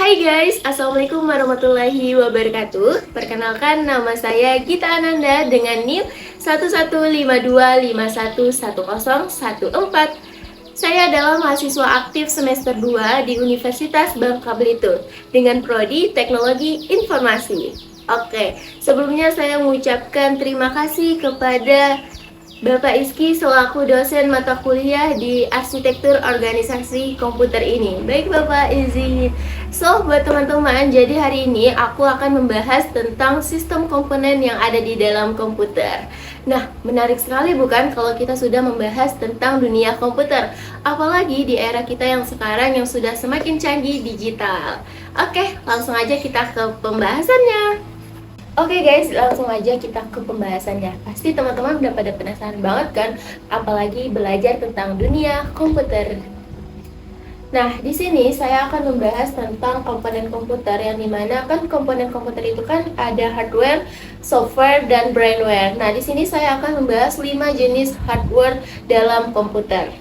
Hai guys, Assalamualaikum warahmatullahi wabarakatuh. Perkenalkan, nama saya Gita Ananda dengan NIM 11525110104. Saya adalah mahasiswa aktif semester 2 di Universitas Bangka Belitung dengan prodi Teknologi Informasi. Oke, sebelumnya saya mengucapkan terima kasih kepada Bapak Iski selaku dosen mata kuliah di Arsitektur Organisasi Komputer ini. Baik Bapak, izin. Buat teman-teman, jadi hari ini aku akan membahas tentang sistem komponen yang ada di dalam komputer. Nah, menarik sekali bukan kalau kita sudah membahas tentang dunia komputer, apalagi di era kita yang sekarang yang sudah semakin canggih digital. Oke, langsung aja kita ke pembahasannya. Oke guys, langsung aja kita ke pembahasannya. Pasti teman-teman udah pada penasaran banget kan, apalagi belajar tentang dunia komputer. Nah, di sini saya akan membahas tentang komponen komputer yang dimana kan komponen komputer itu kan ada hardware, software, dan brainware. Nah, di sini saya akan membahas 5 jenis hardware dalam komputer.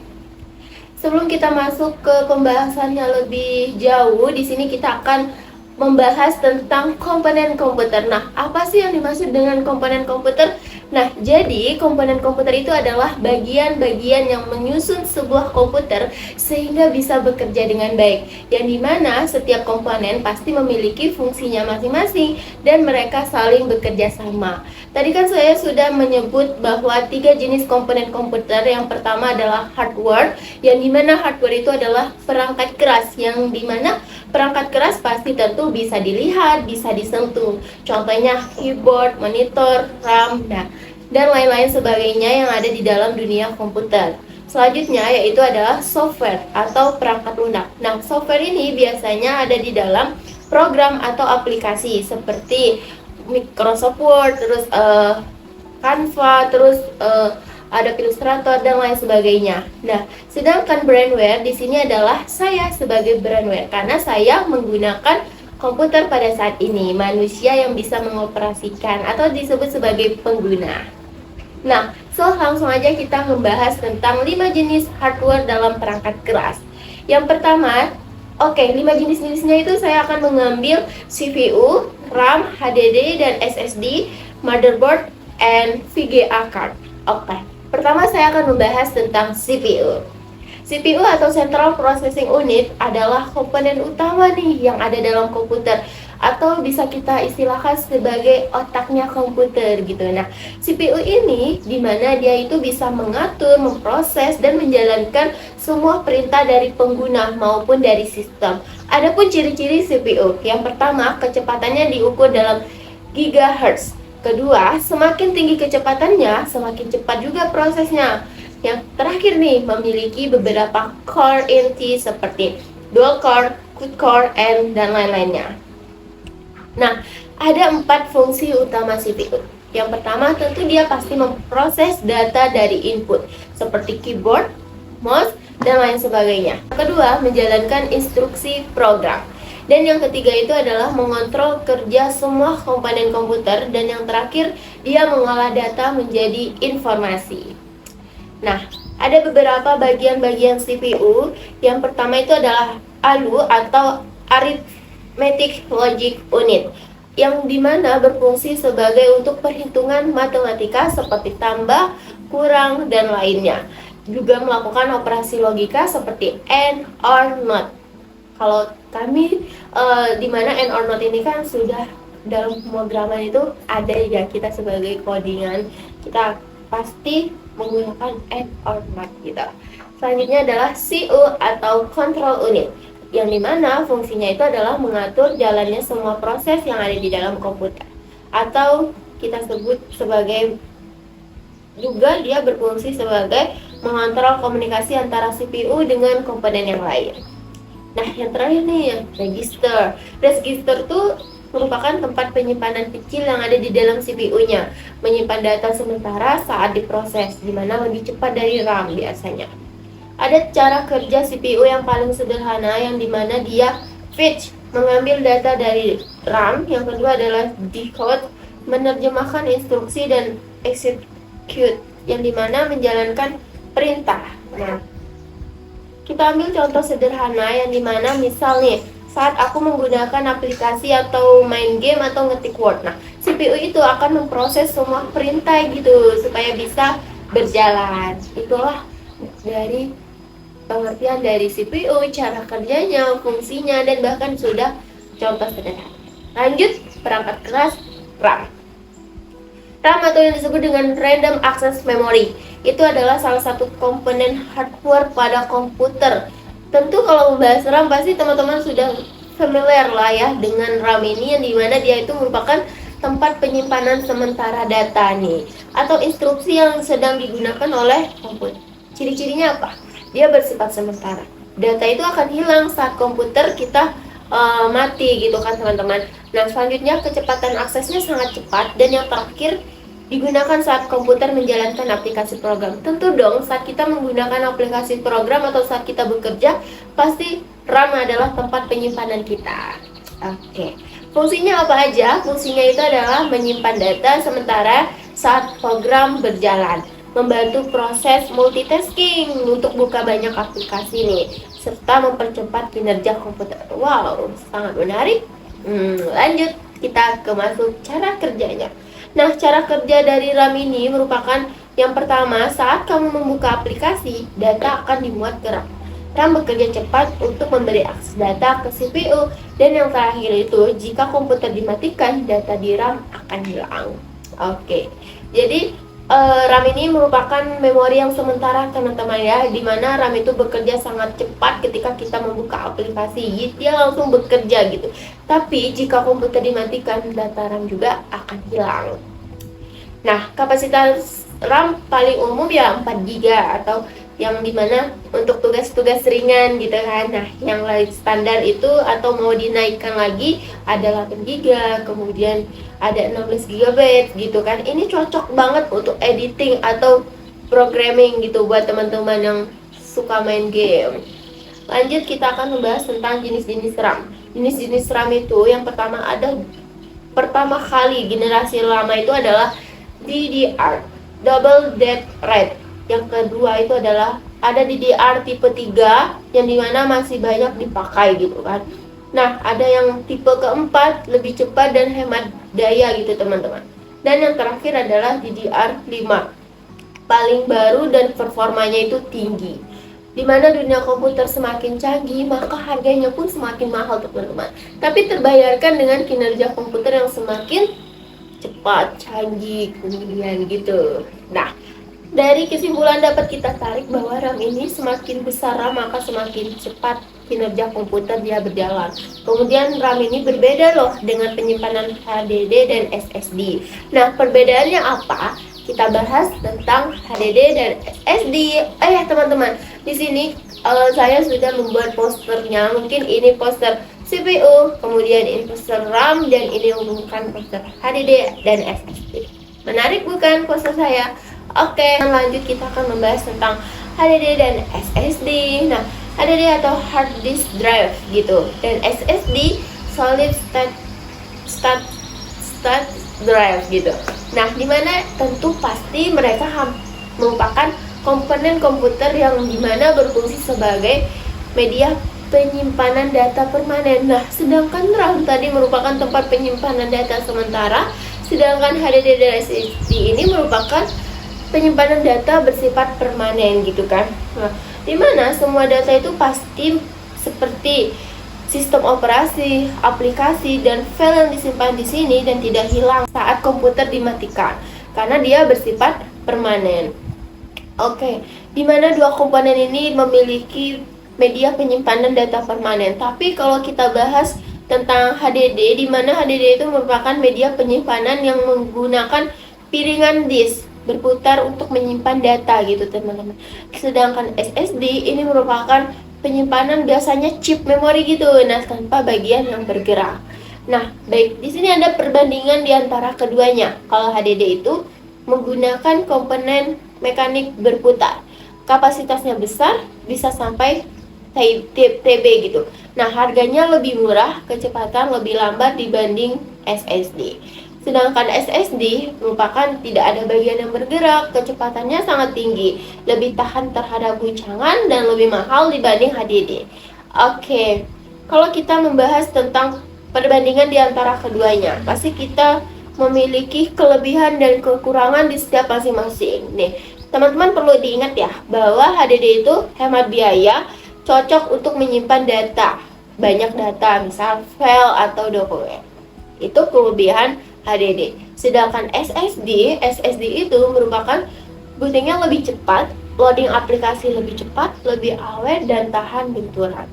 Sebelum kita masuk ke pembahasannya lebih jauh, di sini kita akan membahas tentang komponen komputer. Nah, apa sih yang dimaksud dengan komponen komputer? Nah, jadi komponen komputer itu adalah bagian-bagian yang menyusun sebuah komputer sehingga bisa bekerja dengan baik. Yang dimana setiap komponen pasti memiliki fungsinya masing-masing dan mereka saling bekerja sama. Tadi kan saya sudah menyebut bahwa 3 jenis komponen komputer. Yang pertama adalah hardware, yang dimana hardware itu adalah perangkat keras, yang dimana perangkat keras pasti tentu bisa dilihat, bisa disentuh. Contohnya keyboard, monitor, RAM, dan lain-lain sebagainya yang ada di dalam dunia komputer. Selanjutnya yaitu adalah software atau perangkat lunak. Nah, software ini biasanya ada di dalam program atau aplikasi seperti Microsoft Word, terus Canva, terus Adobe Illustrator dan lain sebagainya. Nah, sedangkan brainware di sini adalah saya sebagai brainware karena saya menggunakan komputer pada saat ini, manusia yang bisa mengoperasikan atau disebut sebagai pengguna. Nah, langsung aja kita membahas tentang 5 jenis hardware dalam perangkat keras. Yang pertama, 5 jenis-jenisnya itu saya akan mengambil CPU, RAM, HDD, dan SSD, motherboard, and VGA card. Pertama saya akan membahas tentang CPU. CPU atau Central Processing Unit adalah komponen utama nih yang ada dalam komputer, atau bisa kita istilahkan sebagai otaknya komputer gitu. Nah, CPU ini dimana dia itu bisa mengatur, memproses, dan menjalankan semua perintah dari pengguna maupun dari sistem. Adapun ciri-ciri CPU, yang pertama kecepatannya diukur dalam gigahertz. Kedua, semakin tinggi kecepatannya, semakin cepat juga prosesnya. Yang terakhir nih, memiliki beberapa core inti seperti dual core, quad core, dan lain-lainnya. Nah, ada 4 fungsi utama CPU. Yang pertama, tentu dia pasti memproses data dari input, seperti keyboard, mouse, dan lain sebagainya. Kedua, menjalankan instruksi program. Dan yang ketiga itu adalah mengontrol kerja semua komponen komputer. Dan yang terakhir, dia mengolah data menjadi informasi. Nah, ada beberapa bagian-bagian CPU. Yang pertama itu adalah ALU atau Arithmetic Logic Unit, yang dimana berfungsi sebagai untuk perhitungan matematika seperti tambah, kurang, dan lainnya. Juga melakukan operasi logika seperti AND, OR, NOT. Kalau kami dimana AND or not ini kan sudah dalam pemrograman itu ada ya, kita sebagai codingan kita pasti menggunakan AND or not gitu. Selanjutnya adalah CU atau Control Unit, yang dimana fungsinya itu adalah mengatur jalannya semua proses yang ada di dalam komputer, atau kita sebut sebagai juga dia berfungsi sebagai mengontrol komunikasi antara CPU dengan komponen yang lain. Nah, yang terakhir nih, register. Register tuh merupakan tempat penyimpanan kecil yang ada di dalam CPU-nya, menyimpan data sementara saat diproses, dimana lebih cepat dari RAM biasanya. Ada cara kerja CPU yang paling sederhana, yang dimana dia fetch, mengambil data dari RAM. Yang kedua adalah decode, menerjemahkan instruksi, dan execute, yang dimana menjalankan perintah. Nah, kita ambil contoh sederhana yang dimana misal nih saat aku menggunakan aplikasi atau main game atau ngetik word. Nah, CPU itu akan memproses semua perintah gitu supaya bisa berjalan. Itulah dari pengertian dari CPU, cara kerjanya, fungsinya, dan bahkan sudah contoh sederhana. Lanjut, perangkat keras RAM. RAM atau yang disebut dengan Random Access Memory itu adalah salah satu komponen hardware pada komputer. Tentu kalau membahas RAM pasti teman-teman sudah familiar lah ya dengan RAM ini, yang dimana dia itu merupakan tempat penyimpanan sementara data nih, atau instruksi yang sedang digunakan oleh komputer. Ciri-cirinya apa? Dia bersifat sementara. Data itu akan hilang saat komputer kita mati gitu kan teman-teman. Nah, selanjutnya kecepatan aksesnya sangat cepat, dan yang terakhir digunakan saat komputer menjalankan aplikasi program. Tentu dong, saat kita menggunakan aplikasi program atau saat kita bekerja, pasti RAM adalah tempat penyimpanan kita. Oke. Fungsinya apa aja? Fungsinya itu adalah menyimpan data sementara saat program berjalan, membantu proses multitasking untuk buka banyak aplikasi nih, serta mempercepat kinerja komputer. Wow, sangat menarik. Lanjut, kita ke masuk cara kerjanya. Nah, cara kerja dari RAM ini merupakan yang pertama, saat kamu membuka aplikasi, data akan dimuat ke RAM. RAM bekerja cepat untuk memberi akses data ke CPU, dan yang terakhir itu, jika komputer dimatikan, data di RAM akan hilang. Oke, jadi RAM ini merupakan memori yang sementara teman-teman ya, dimana RAM itu bekerja sangat cepat ketika kita membuka aplikasi, dia langsung bekerja gitu. Tapi jika komputer dimatikan, data RAM juga akan hilang. Nah, kapasitas RAM paling umum ya 4 GB, atau yang dimana untuk tugas-tugas ringan gitu kan. Nah, yang lain standar itu atau mau dinaikkan lagi ada 8 GB, kemudian ada 16 GB gitu kan. Ini cocok banget untuk editing atau programming gitu buat teman-teman yang suka main game. Lanjut, kita akan membahas tentang jenis-jenis RAM. Jenis-jenis RAM itu yang pertama kali generasi lama itu adalah DDR, Double Dead Red. Yang kedua itu adalah ada DDR tipe 3 yang dimana masih banyak dipakai gitu kan. Nah, ada yang tipe keempat, lebih cepat dan hemat daya gitu teman-teman. Dan yang terakhir adalah DDR5, paling baru dan performanya itu tinggi. Dimana dunia komputer semakin canggih, maka harganya pun semakin mahal teman-teman. Tapi terbayarkan dengan kinerja komputer yang semakin cepat, canggih, kemudian gitu. Nah, dari kesimpulan dapat kita tarik bahwa RAM ini semakin besar RAM maka semakin cepat kinerja komputer dia berjalan. Kemudian RAM ini berbeda loh dengan penyimpanan HDD dan SSD. Nah, perbedaannya apa? Kita bahas tentang HDD dan SSD. Teman-teman, di sini saya sudah membuat posternya. Mungkin ini poster CPU, kemudian ini poster RAM, dan ini bukan poster HDD dan SSD. Menarik bukan poster saya? Oke, lanjut kita akan membahas tentang HDD dan SSD. Nah, HDD atau hard disk drive gitu, dan SSD solid state drive gitu. Nah, dimana tentu pasti mereka merupakan komponen komputer yang dimana berfungsi sebagai media penyimpanan data permanen. Nah, sedangkan RAM tadi merupakan tempat penyimpanan data sementara, sedangkan HDD dan SSD ini merupakan penyimpanan data bersifat permanen gitu kan. Nah, dimana semua data itu pasti seperti sistem operasi, aplikasi, dan file yang disimpan di sini dan tidak hilang saat komputer dimatikan karena dia bersifat permanen. Oke, dimana dua komponen ini memiliki media penyimpanan data permanen. Tapi kalau kita bahas tentang HDD, dimana HDD itu merupakan media penyimpanan yang menggunakan piringan disk berputar untuk menyimpan data gitu teman-teman. Sedangkan SSD ini merupakan penyimpanan biasanya chip memori gitu, nah tanpa bagian yang bergerak. Nah, baik, di sini ada perbandingan di antara keduanya. Kalau HDD itu menggunakan komponen mekanik berputar, kapasitasnya besar, bisa sampai TB gitu. Nah, harganya lebih murah, kecepatan lebih lambat dibanding SSD. Sedangkan SSD merupakan tidak ada bagian yang bergerak, kecepatannya sangat tinggi, lebih tahan terhadap guncangan, dan lebih mahal dibanding HDD. Oke, Kalau kita membahas tentang perbandingan di antara keduanya, pasti kita memiliki kelebihan dan kekurangan di setiap masing-masing. Nih, teman-teman perlu diingat ya, bahwa HDD itu hemat biaya, cocok untuk menyimpan data, banyak data, misal file atau dokumen. Itu kelebihan HDD. Sedangkan SSD itu merupakan bootingnya lebih cepat, loading aplikasi lebih cepat, lebih awet, dan tahan benturan.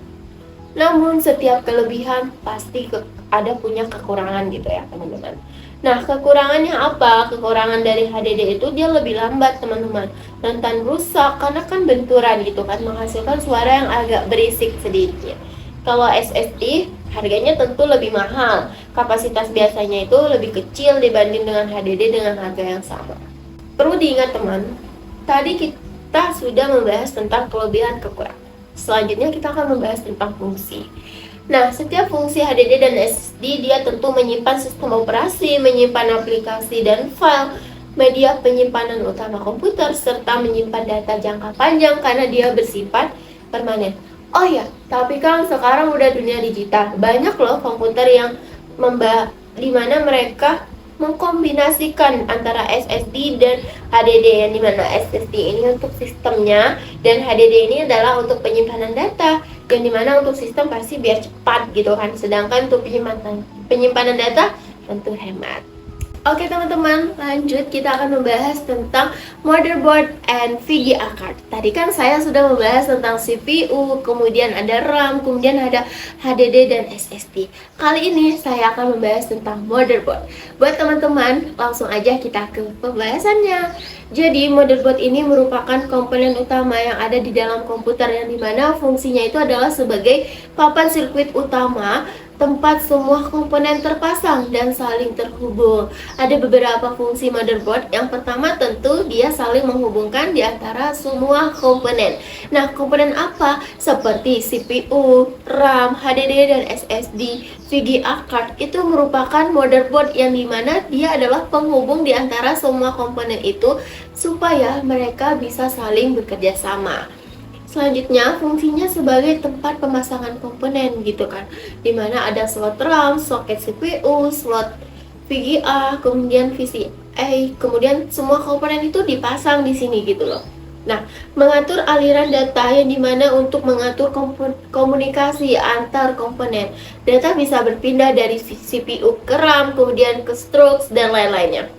Namun setiap kelebihan pasti ada punya kekurangan gitu ya teman-teman. Nah, kekurangannya apa? Kekurangan dari HDD itu dia lebih lambat teman-teman, rentan rusak karena kan benturan gitu kan, menghasilkan suara yang agak berisik sedikit. Kalau SSD harganya tentu lebih mahal, kapasitas biasanya itu lebih kecil dibanding dengan HDD dengan harga yang sama. Perlu diingat teman, tadi kita sudah membahas tentang kelebihan kekurangan. Selanjutnya kita akan membahas tentang fungsi. Nah, setiap fungsi HDD dan SSD dia tentu menyimpan sistem operasi, menyimpan aplikasi dan file, media penyimpanan utama komputer, serta menyimpan data jangka panjang karena dia bersifat permanen. Oh ya, tapi kan sekarang udah dunia digital. Banyak loh komputer yang dimana mereka mengkombinasikan antara SSD dan HDD, yang dimana SSD ini untuk sistemnya dan HDD ini adalah untuk penyimpanan data, yang dimana untuk sistem pasti biar cepat gitu kan, sedangkan untuk penyimpanan data tentu hemat. Oke teman-teman, lanjut kita akan membahas tentang motherboard and VGA card. Tadi kan saya sudah membahas tentang CPU, kemudian ada RAM, kemudian ada HDD dan SSD. Kali ini saya akan membahas tentang motherboard. Buat teman-teman, langsung aja kita ke pembahasannya. Jadi motherboard ini merupakan komponen utama yang ada di dalam komputer, yang dimana fungsinya itu adalah sebagai papan sirkuit utama, tempat semua komponen terpasang dan saling terhubung. Ada beberapa fungsi motherboard. Yang pertama tentu dia saling menghubungkan di antara semua komponen. Nah, komponen apa? Seperti CPU, RAM, HDD dan SSD, VGA card itu merupakan motherboard, yang dimana dia adalah penghubung di antara semua komponen itu supaya mereka bisa saling bekerja sama. Selanjutnya, fungsinya sebagai tempat pemasangan komponen gitu kan, dimana ada slot RAM, soket CPU, slot VGA, kemudian VCA, kemudian semua komponen itu dipasang di sini gitu loh. Nah, mengatur aliran data, yang dimana untuk mengatur komunikasi antar komponen. Data bisa berpindah dari CPU ke RAM, kemudian ke storage dan lain-lainnya.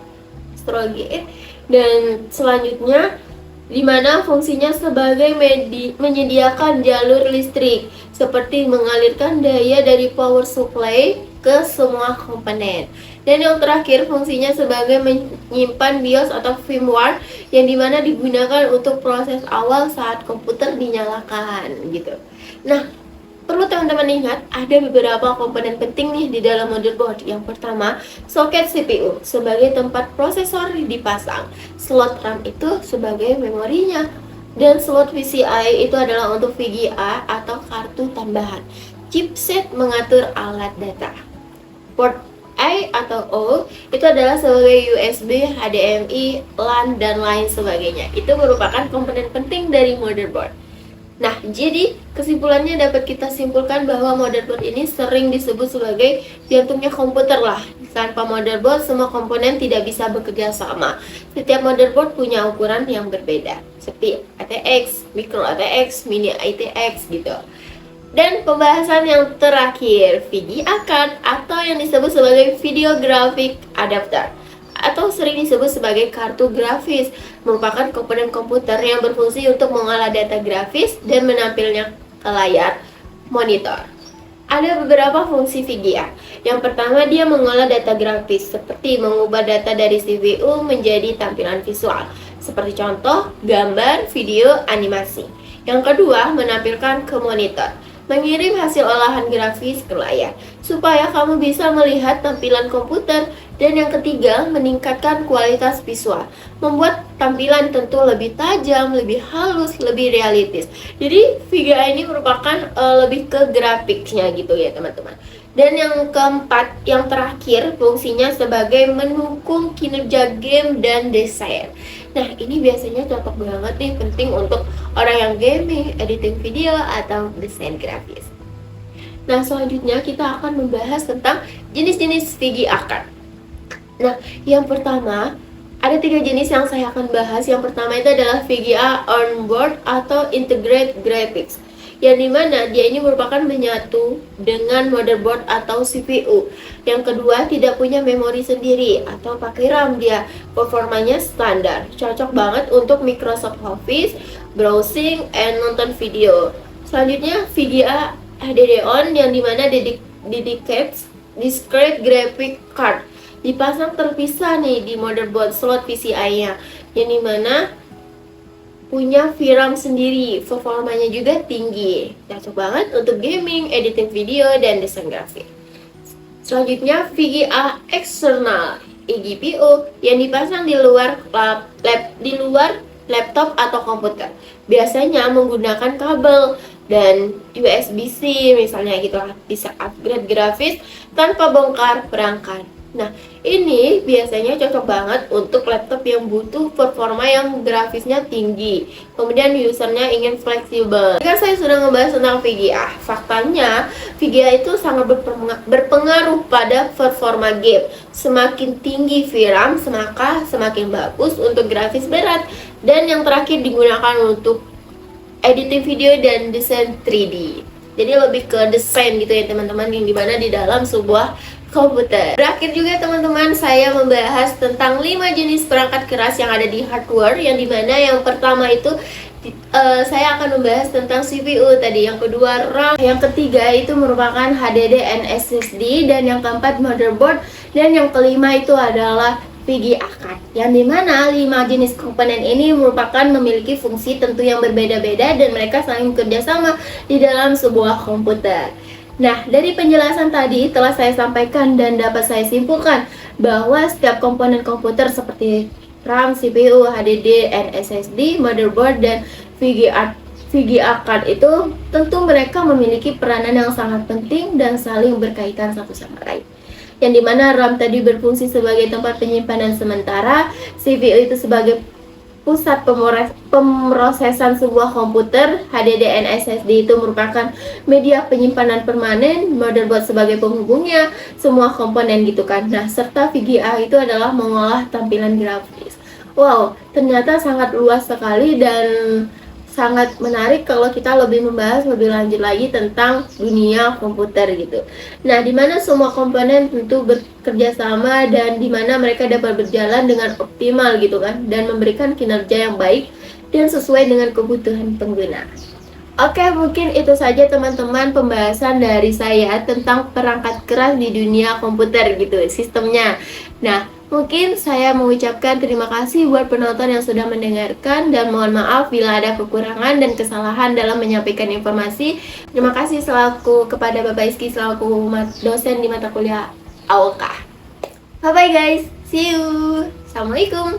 Dan selanjutnya, di mana fungsinya sebagai menyediakan jalur listrik, seperti mengalirkan daya dari power supply ke semua komponen. Dan yang terakhir, fungsinya sebagai menyimpan BIOS atau firmware, yang dimana digunakan untuk proses awal saat komputer dinyalakan gitu. Nah, perlu teman-teman ingat, ada beberapa komponen penting nih di dalam motherboard. Yang pertama, soket CPU sebagai tempat prosesor dipasang, slot RAM itu sebagai memorinya, dan slot PCI itu adalah untuk VGA atau kartu tambahan. Chipset mengatur alat data. Port A atau O itu adalah sebagai USB, HDMI, LAN, dan lain sebagainya. Itu merupakan komponen penting dari motherboard. Nah, jadi kesimpulannya dapat kita simpulkan bahwa motherboard ini sering disebut sebagai jantungnya komputer lah. Tanpa motherboard, semua komponen tidak bisa bekerja sama. Setiap motherboard punya ukuran yang berbeda, seperti ATX, micro ATX, mini ATX gitu. Dan pembahasan yang terakhir, VGA card atau yang disebut sebagai video graphic adapter, atau sering disebut sebagai kartu grafis, merupakan komponen komputer yang berfungsi untuk mengolah data grafis dan menampilnya ke layar monitor. Ada beberapa fungsi VGA. Yang pertama, dia mengolah data grafis, seperti mengubah data dari CPU menjadi tampilan visual, seperti contoh gambar, video, animasi. Yang kedua, menampilkan ke monitor, mengirim hasil olahan grafis ke layar supaya kamu bisa melihat tampilan komputer. Dan yang ketiga, meningkatkan kualitas visual, membuat tampilan tentu lebih tajam, lebih halus, lebih realistis. Jadi VGA ini merupakan lebih ke grafiknya gitu ya teman-teman. Dan yang keempat, yang terakhir, fungsinya sebagai mendukung kinerja game dan desain. Nah, ini biasanya cocok banget nih, penting untuk orang yang gaming, editing video, atau desain grafis. Nah, selanjutnya kita akan membahas tentang jenis-jenis VGA card. Nah, yang pertama, ada 3 jenis yang saya akan bahas. Yang pertama itu adalah VGA onboard atau integrate graphics, yang dimana dia ini merupakan menyatu dengan motherboard atau CPU. Yang kedua, tidak punya memori sendiri atau pakai RAM, dia performanya standar, cocok banget untuk Microsoft Office, browsing, and nonton video. Selanjutnya VGA HDD on, yang dimana dedicated discrete graphic card, dipasang terpisah nih di motherboard slot PCI-nya, yang dimana punya VRAM sendiri, performanya juga tinggi, cocok banget untuk gaming, editing video, dan desain grafik. Selanjutnya VGA eksternal eGPU, yang dipasang di luar laptop atau komputer, biasanya menggunakan kabel dan USB-C misalnya gitu lah, bisa upgrade grafis tanpa bongkar perangkat. Nah, ini biasanya cocok banget untuk laptop yang butuh performa yang grafisnya tinggi, kemudian usernya ingin fleksibel. Jika saya sudah ngebahas tentang VGA, faktanya VGA itu sangat berpengaruh pada performa game. Semakin tinggi VRAM, maka semakin bagus untuk grafis berat, dan yang terakhir digunakan untuk editing video dan desain 3D. Jadi lebih ke desain gitu ya teman-teman, yang dimana di dalam sebuah komputer. Terakhir juga teman-teman, saya membahas tentang 5 jenis perangkat keras yang ada di hardware, yang dimana yang pertama itu saya akan membahas tentang CPU tadi, yang kedua RAM, yang ketiga itu merupakan HDD and SSD, dan yang keempat motherboard, dan yang kelima itu adalah VGA card, yang dimana 5 jenis komponen ini merupakan memiliki fungsi tentu yang berbeda-beda dan mereka saling kerjasama di dalam sebuah komputer. Nah, dari penjelasan tadi telah saya sampaikan dan dapat saya simpulkan bahwa setiap komponen komputer seperti RAM, CPU, HDD, and SSD, motherboard, dan VGA card itu tentu mereka memiliki peranan yang sangat penting dan saling berkaitan satu sama lain. Yang dimana RAM tadi berfungsi sebagai tempat penyimpanan sementara, CPU itu sebagai pusat pemrosesan sebuah komputer, HDD dan SSD itu merupakan media penyimpanan permanen, motherboard sebagai penghubungnya, semua komponen gitu kan. Nah, serta VGA itu adalah mengolah tampilan grafis. Wow, ternyata sangat luas sekali dan sangat menarik kalau kita lebih membahas lebih lanjut lagi tentang dunia komputer gitu. Nah, dimana semua komponen tentu bekerja sama dan dimana mereka dapat berjalan dengan optimal gitu kan, dan memberikan kinerja yang baik dan sesuai dengan kebutuhan pengguna. Oke, mungkin itu saja teman-teman pembahasan dari saya tentang perangkat keras di dunia komputer gitu, sistemnya. Nah, mungkin saya mengucapkan terima kasih buat penonton yang sudah mendengarkan, dan mohon maaf bila ada kekurangan dan kesalahan dalam menyampaikan informasi. Terima kasih selaku kepada Bapak Iski selaku dosen di mata kuliah AOK. Bye bye guys, see you. Assalamualaikum.